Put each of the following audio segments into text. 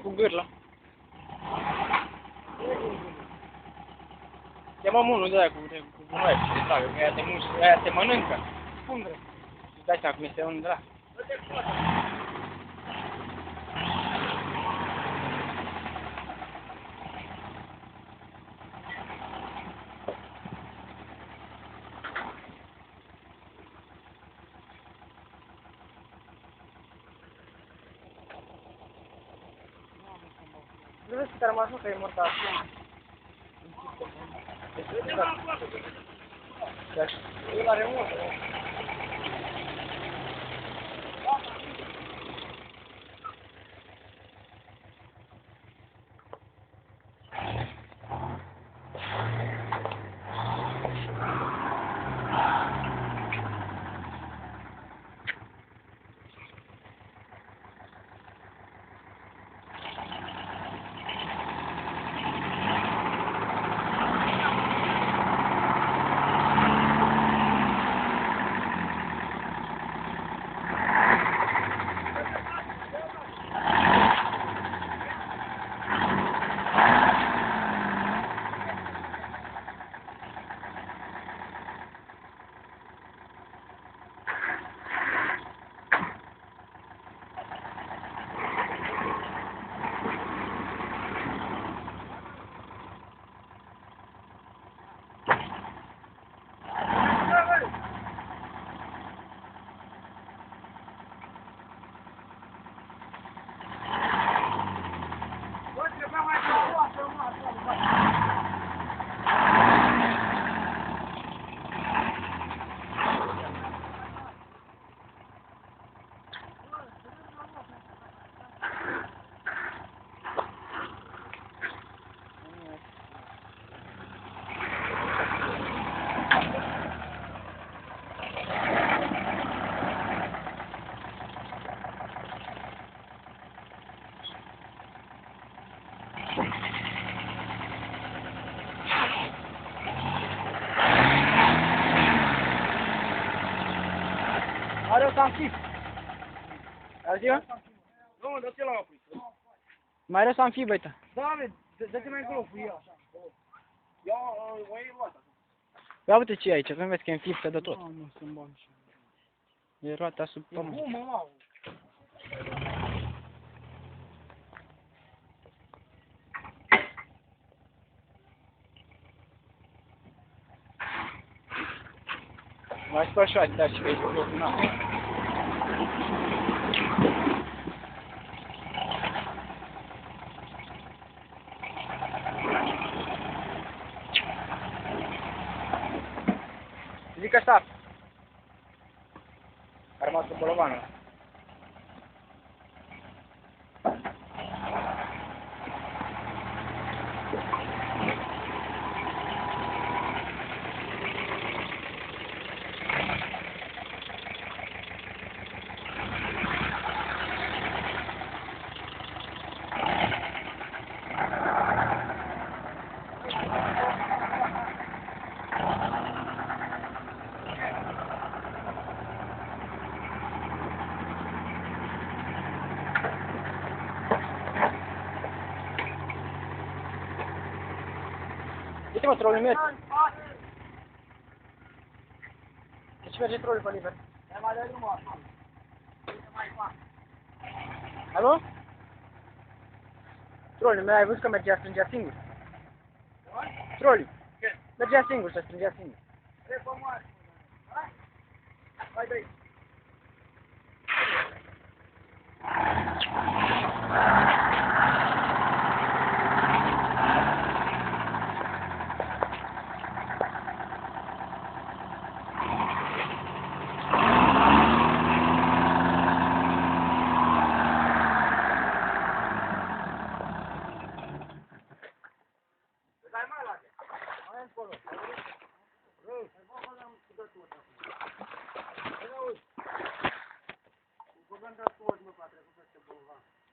cu gârla. Chemăm unul de aia cu gunoi și se tragă, că aia te mănâncă. Cum vrei? Îți dai seama cum este unul de la. Nu vezi cât a rămas, nu, că e mortal. El are mult. Are o sanfif. Auzi-o? Nu, mă, dă-te la apoi. Mai are o sanfif, băită. Da, dă-te mai încolo cu ea, așa. Ia, o iei roata. Ia uite ce e aici, că vezi că e înfiptă de tot. Nu, sunt bani. E roata sub pământ. Cum, mă, Mai spă așa, dar și că e cu locul n-am. Zic așa. A rămas cu bolovanul. Uite-mă, trolul meu. De ce merge trolul pe liber? Alo? Trolul meu, ai văzut că strângea singur? Trolul. Mergea singur, se strângea singur. Hai, dai.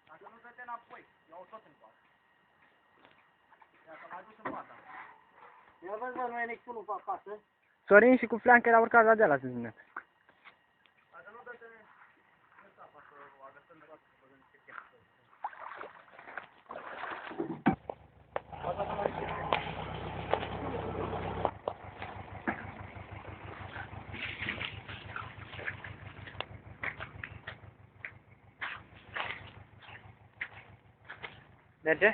Dacă nu dă-te înapoi, iau tot în față. Dacă m-a dus în fața. Ia vezi, bă, nu e niciunul pe acasă. Sorin și cu flancă era urcat la de-ala, să zic. Dacă nu dă-te în țapa, să o agăsăm de roată, să văzăm ce chef. Merge?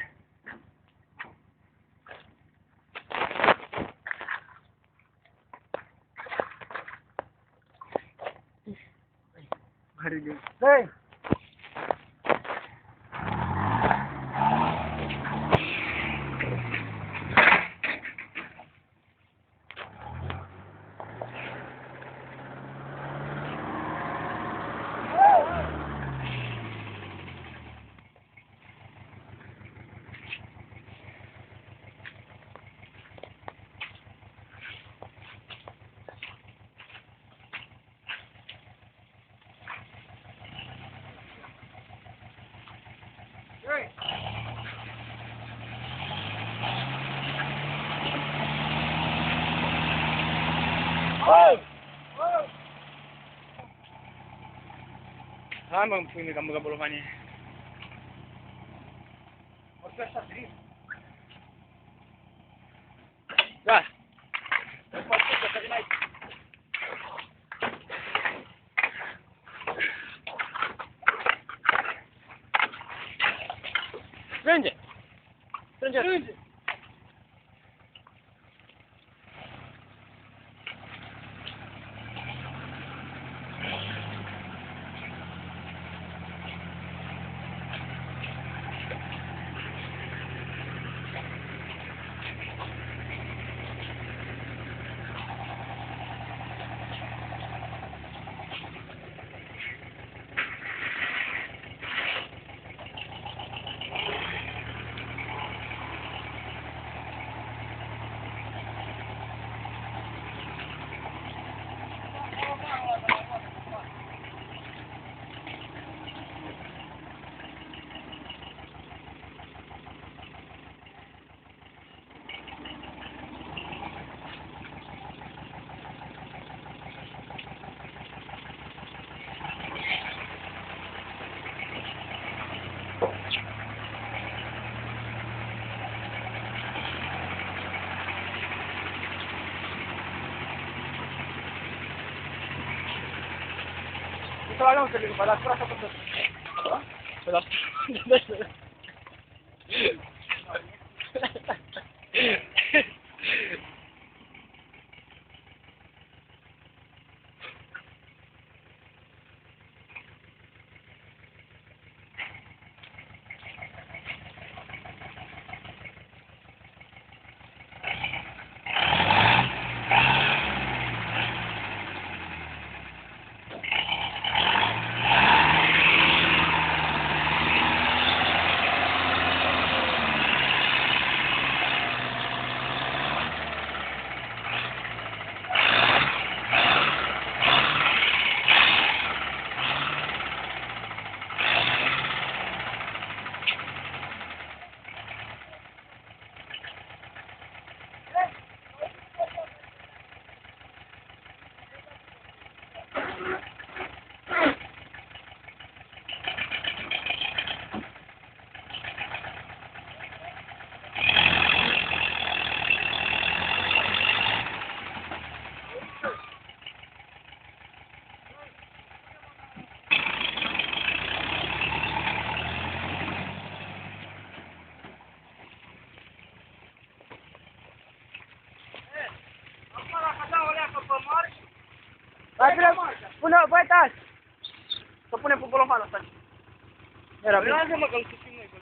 Mari dulu. Hei! Hai mă, pune cam băga bolovanie. O să așa drift. Da. Să vin aici. Strânge! Strânge! Strânge! Să luăm să le dar asta tot. Da? Da. Hai, pune, băi, taci! Să punem pe bolofanul ăsta. Era bine. Lasă-mă că-l